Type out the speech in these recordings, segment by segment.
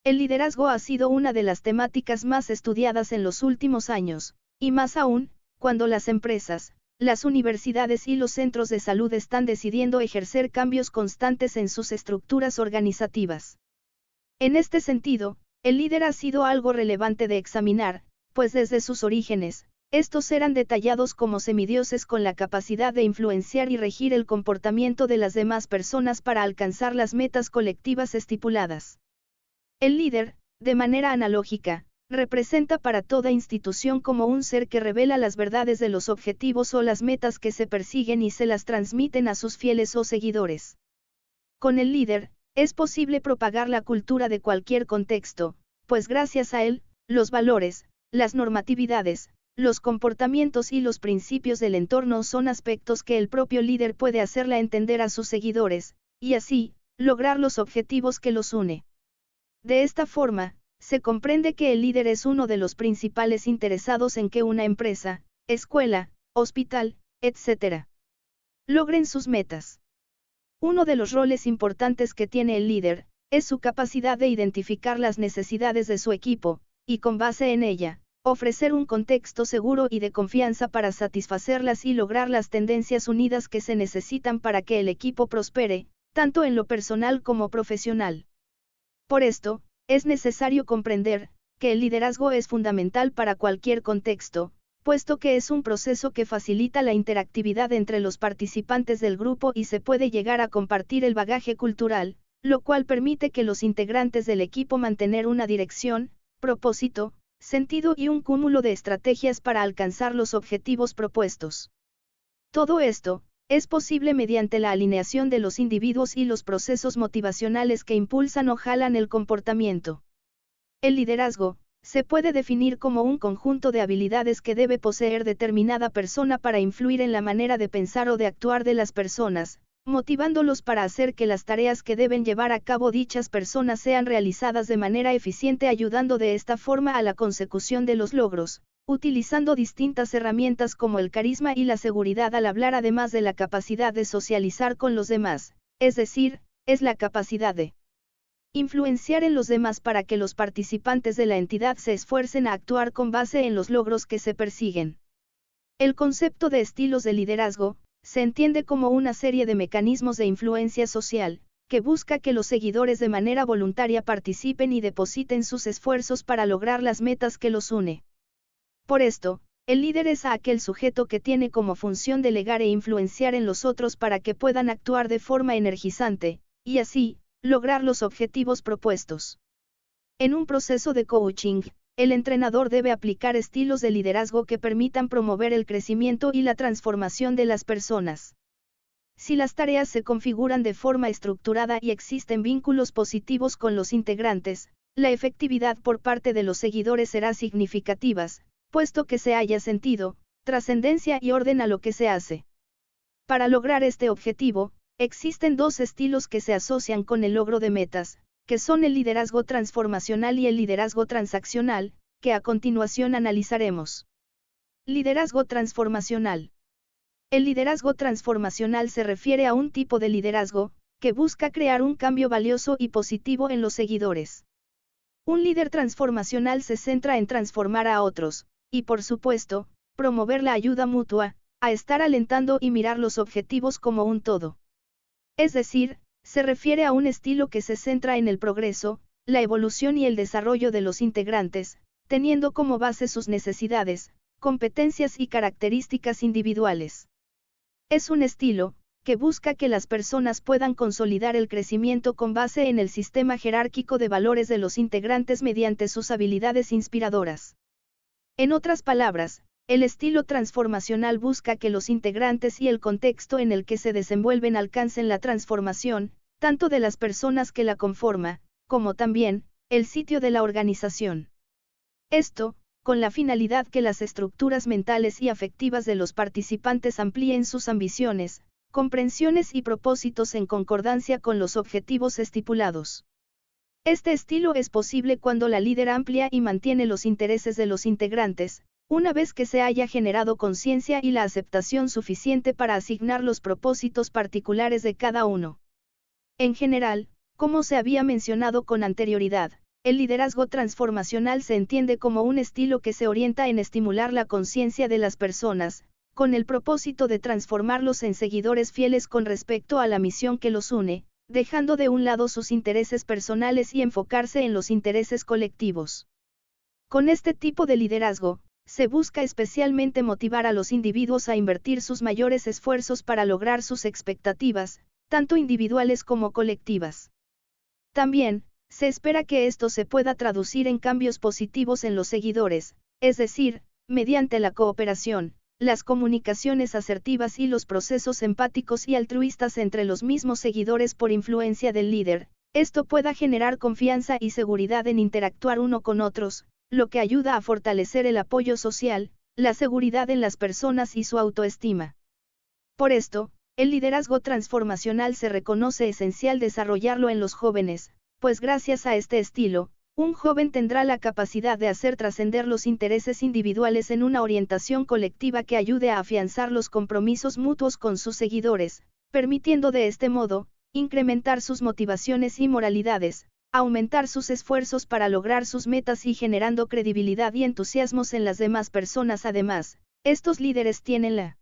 El liderazgo ha sido una de las temáticas más estudiadas en los últimos años, y más aún, cuando las empresas, las universidades y los centros de salud están decidiendo ejercer cambios constantes en sus estructuras organizativas. En este sentido, el líder ha sido algo relevante de examinar, pues desde sus orígenes, estos eran detallados como semidioses con la capacidad de influenciar y regir el comportamiento de las demás personas para alcanzar las metas colectivas estipuladas. El líder, de manera analógica, representa para toda institución como un ser que revela las verdades de los objetivos o las metas que se persiguen y se las transmiten a sus fieles o seguidores. Con el líder, es posible propagar la cultura de cualquier contexto, pues gracias a él, los valores, las normatividades, los comportamientos y los principios del entorno son aspectos que el propio líder puede hacerla entender a sus seguidores, y así, lograr los objetivos que los une. De esta forma, se comprende que el líder es uno de los principales interesados en que una empresa, escuela, hospital, etc., logren sus metas. Uno de los roles importantes que tiene el líder, es su capacidad de identificar las necesidades de su equipo, y con base en ella, ofrecer un contexto seguro y de confianza para satisfacerlas y lograr las tendencias unidas que se necesitan para que el equipo prospere, tanto en lo personal como profesional. Por esto, es necesario comprender que el liderazgo es fundamental para cualquier contexto, puesto que es un proceso que facilita la interactividad entre los participantes del grupo y se puede llegar a compartir el bagaje cultural, lo cual permite que los integrantes del equipo mantener una dirección, propósito, sentido y un cúmulo de estrategias para alcanzar los objetivos propuestos. Todo esto es posible mediante la alineación de los individuos y los procesos motivacionales que impulsan o jalan el comportamiento. El liderazgo se puede definir como un conjunto de habilidades que debe poseer determinada persona para influir en la manera de pensar o de actuar de las personas, motivándolos para hacer que las tareas que deben llevar a cabo dichas personas sean realizadas de manera eficiente, ayudando de esta forma a la consecución de los logros, utilizando distintas herramientas como el carisma y la seguridad al hablar, además de la capacidad de socializar con los demás, es decir, es la capacidad de influenciar en los demás para que los participantes de la entidad se esfuercen a actuar con base en los logros que se persiguen. El concepto de estilos de liderazgo se entiende como una serie de mecanismos de influencia social, que busca que los seguidores de manera voluntaria participen y depositen sus esfuerzos para lograr las metas que los une. Por esto, el líder es aquel sujeto que tiene como función delegar e influenciar en los otros para que puedan actuar de forma energizante, y así, lograr los objetivos propuestos. En un proceso de coaching, el entrenador debe aplicar estilos de liderazgo que permitan promover el crecimiento y la transformación de las personas. Si las tareas se configuran de forma estructurada y existen vínculos positivos con los integrantes, la efectividad por parte de los seguidores será significativa, puesto que se haya sentido, trascendencia y orden a lo que se hace. Para lograr este objetivo, existen dos estilos que se asocian con el logro de metas, que son el liderazgo transformacional y el liderazgo transaccional, que a continuación analizaremos. Liderazgo transformacional. El liderazgo transformacional se refiere a un tipo de liderazgo, que busca crear un cambio valioso y positivo en los seguidores. Un líder transformacional se centra en transformar a otros, y por supuesto, promover la ayuda mutua, a estar alentando y mirar los objetivos como un todo. Es decir, se refiere a un estilo que se centra en el progreso, la evolución y el desarrollo de los integrantes, teniendo como base sus necesidades, competencias y características individuales. Es un estilo que busca que las personas puedan consolidar el crecimiento con base en el sistema jerárquico de valores de los integrantes mediante sus habilidades inspiradoras. En otras palabras, el estilo transformacional busca que los integrantes y el contexto en el que se desenvuelven alcancen la transformación, tanto de las personas que la conforman, como también, el sitio de la organización. Esto, con la finalidad que las estructuras mentales y afectivas de los participantes amplíen sus ambiciones, comprensiones y propósitos en concordancia con los objetivos estipulados. Este estilo es posible cuando la líder amplía y mantiene los intereses de los integrantes, una vez que se haya generado conciencia y la aceptación suficiente para asignar los propósitos particulares de cada uno. En general, como se había mencionado con anterioridad, El liderazgo transformacional se entiende como un estilo que se orienta en estimular la conciencia de las personas, con el propósito de transformarlos en seguidores fieles con respecto a la misión que los une, dejando de un lado sus intereses personales y enfocarse en los intereses colectivos. Con este tipo de liderazgo, se busca especialmente motivar a los individuos a invertir sus mayores esfuerzos para lograr sus expectativas, tanto individuales como colectivas. También, se espera que esto se pueda traducir en cambios positivos en los seguidores, es decir, mediante la cooperación, las comunicaciones asertivas y los procesos empáticos y altruistas entre los mismos seguidores por influencia del líder. Esto pueda generar confianza y seguridad en interactuar uno con otros, lo que ayuda a fortalecer el apoyo social, la seguridad en las personas y su autoestima. Por esto, el liderazgo transformacional se reconoce esencial desarrollarlo en los jóvenes, pues gracias a este estilo, un joven tendrá la capacidad de hacer trascender los intereses individuales en una orientación colectiva que ayude a afianzar los compromisos mutuos con sus seguidores, permitiendo de este modo, incrementar sus motivaciones y moralidades, aumentar sus esfuerzos para lograr sus metas y generando credibilidad y entusiasmos en las demás personas. Además, estos líderes tienen la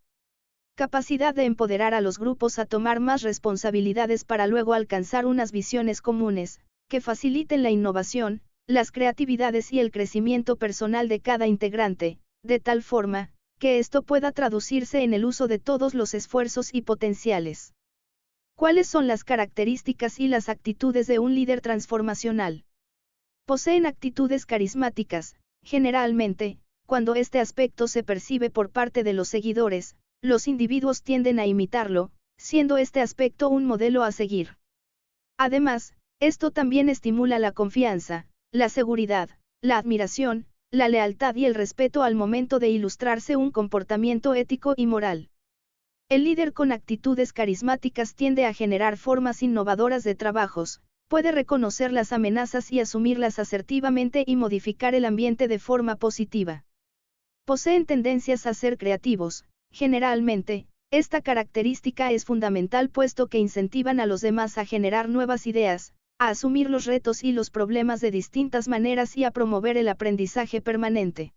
capacidad de empoderar a los grupos a tomar más responsabilidades para luego alcanzar unas visiones comunes, que faciliten la innovación, las creatividades y el crecimiento personal de cada integrante, de tal forma, que esto pueda traducirse en el uso de todos los esfuerzos y potenciales. ¿Cuáles son las características y las actitudes de un líder transformacional? Poseen actitudes carismáticas, generalmente, cuando este aspecto se percibe por parte de los seguidores, los individuos tienden a imitarlo, siendo este aspecto un modelo a seguir. Además, esto también estimula la confianza, la seguridad, la admiración, la lealtad y el respeto al momento de ilustrarse un comportamiento ético y moral. El líder con actitudes carismáticas tiende a generar formas innovadoras de trabajos, puede reconocer las amenazas y asumirlas asertivamente y modificar el ambiente de forma positiva. Poseen tendencias a ser creativos, generalmente, esta característica es fundamental puesto que incentivan a los demás a generar nuevas ideas, a asumir los retos y los problemas de distintas maneras y a promover el aprendizaje permanente.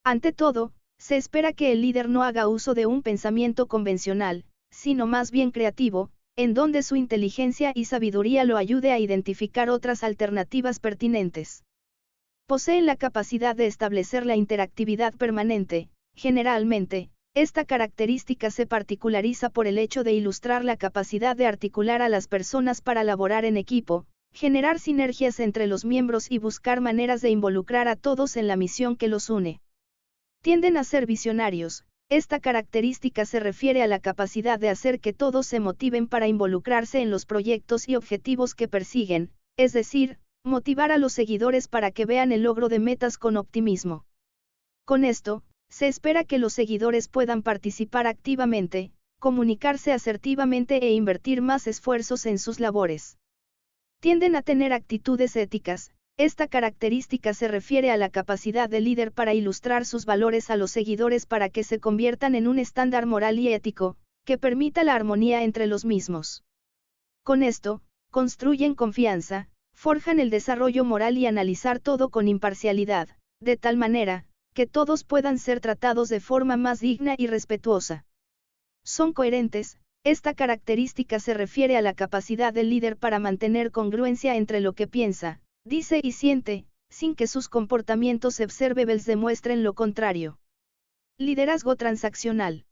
Ante todo, se espera que el líder no haga uso de un pensamiento convencional, sino más bien creativo, en donde su inteligencia y sabiduría lo ayude a identificar otras alternativas pertinentes. Poseen la capacidad de establecer la interactividad permanente, generalmente, esta característica se particulariza por el hecho de ilustrar la capacidad de articular a las personas para laborar en equipo, generar sinergias entre los miembros y buscar maneras de involucrar a todos en la misión que los une. Tienden a ser visionarios, esta característica se refiere a la capacidad de hacer que todos se motiven para involucrarse en los proyectos y objetivos que persiguen, es decir, motivar a los seguidores para que vean el logro de metas con optimismo. Con esto, se espera que los seguidores puedan participar activamente, comunicarse asertivamente e invertir más esfuerzos en sus labores. Tienden a tener actitudes éticas, esta característica se refiere a la capacidad del líder para ilustrar sus valores a los seguidores para que se conviertan en un estándar moral y ético, que permita la armonía entre los mismos. Con esto, construyen confianza, forjan el desarrollo moral y analizar todo con imparcialidad, de tal manera, que todos puedan ser tratados de forma más digna y respetuosa. Son coherentes, esta característica se refiere a la capacidad del líder para mantener congruencia entre lo que piensa, dice y siente, sin que sus comportamientos observables demuestren lo contrario. Liderazgo transaccional.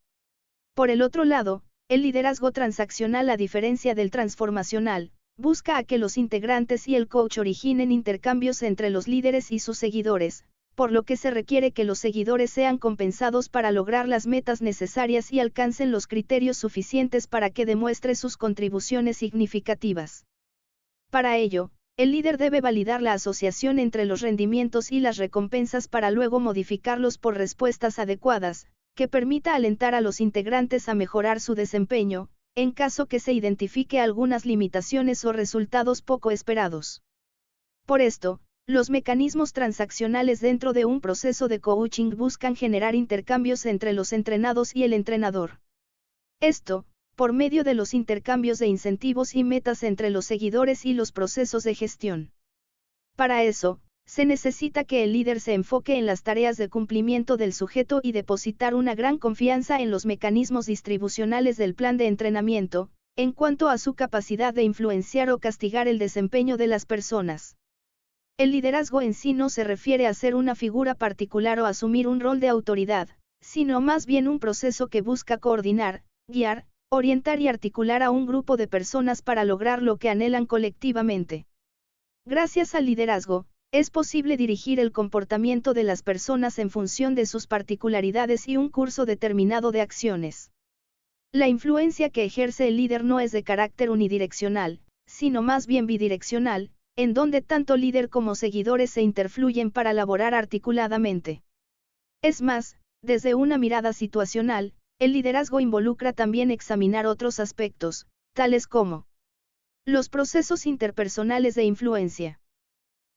Por el otro lado, el liderazgo transaccional, a diferencia del transformacional, busca a que los integrantes y el coach originen intercambios entre los líderes y sus seguidores, por lo que se requiere que los seguidores sean compensados para lograr las metas necesarias y alcancen los criterios suficientes para que demuestre sus contribuciones significativas. Para ello, el líder debe validar la asociación entre los rendimientos y las recompensas para luego modificarlos por respuestas adecuadas, que permita alentar a los integrantes a mejorar su desempeño, en caso que se identifique algunas limitaciones o resultados poco esperados. Por esto, los mecanismos transaccionales dentro de un proceso de coaching buscan generar intercambios entre los entrenados y el entrenador. Esto, por medio de los intercambios de incentivos y metas entre los seguidores y los procesos de gestión. Para eso, se necesita que el líder se enfoque en las tareas de cumplimiento del sujeto y depositar una gran confianza en los mecanismos distribucionales del plan de entrenamiento, en cuanto a su capacidad de influenciar o castigar el desempeño de las personas. El liderazgo en sí no se refiere a ser una figura particular o asumir un rol de autoridad, sino más bien un proceso que busca coordinar, guiar, orientar y articular a un grupo de personas para lograr lo que anhelan colectivamente. Gracias al liderazgo, es posible dirigir el comportamiento de las personas en función de sus particularidades y un curso determinado de acciones. La influencia que ejerce el líder no es de carácter unidireccional, sino más bien bidireccional, en donde tanto líder como seguidores se interfluyen para laborar articuladamente. Es más, desde una mirada situacional, el liderazgo involucra también examinar otros aspectos, tales como los procesos interpersonales de influencia,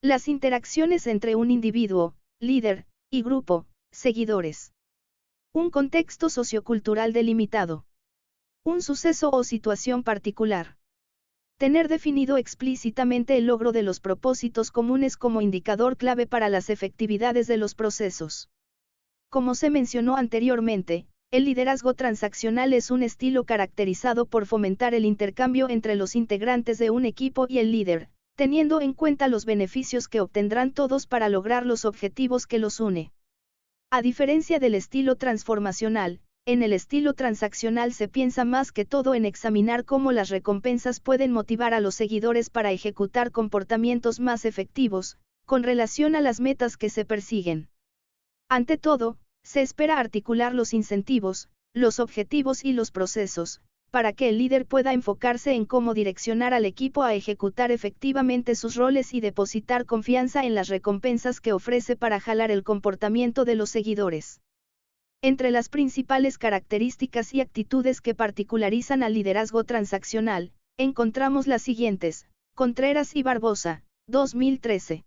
las interacciones entre un individuo, líder, y grupo, seguidores, un contexto sociocultural delimitado, un suceso o situación particular. Tener definido explícitamente el logro de los propósitos comunes como indicador clave para las efectividades de los procesos. Como se mencionó anteriormente, el liderazgo transaccional es un estilo caracterizado por fomentar el intercambio entre los integrantes de un equipo y el líder, teniendo en cuenta los beneficios que obtendrán todos para lograr los objetivos que los une. A diferencia del estilo transformacional, en el estilo transaccional se piensa más que todo en examinar cómo las recompensas pueden motivar a los seguidores para ejecutar comportamientos más efectivos, con relación a las metas que se persiguen. Ante todo, se espera articular los incentivos, los objetivos y los procesos, para que el líder pueda enfocarse en cómo direccionar al equipo a ejecutar efectivamente sus roles y depositar confianza en las recompensas que ofrece para jalar el comportamiento de los seguidores. Entre las principales características y actitudes que particularizan al liderazgo transaccional, encontramos las siguientes: Contreras y Barbosa, 2013.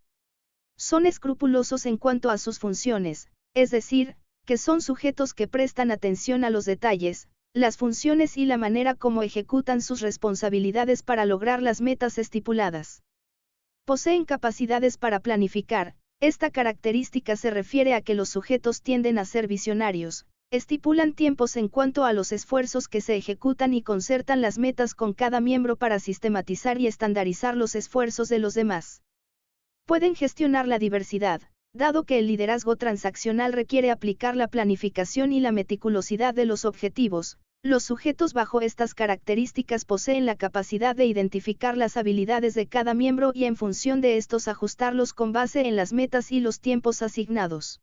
Son escrupulosos en cuanto a sus funciones, es decir, que son sujetos que prestan atención a los detalles, las funciones y la manera como ejecutan sus responsabilidades para lograr las metas estipuladas. Poseen capacidades para planificar. Esta característica se refiere a que los sujetos tienden a ser visionarios, estipulan tiempos en cuanto a los esfuerzos que se ejecutan y concertan las metas con cada miembro para sistematizar y estandarizar los esfuerzos de los demás. Pueden gestionar la diversidad, dado que el liderazgo transaccional requiere aplicar la planificación y la meticulosidad de los objetivos. Los sujetos bajo estas características poseen la capacidad de identificar las habilidades de cada miembro y en función de estos ajustarlos con base en las metas y los tiempos asignados.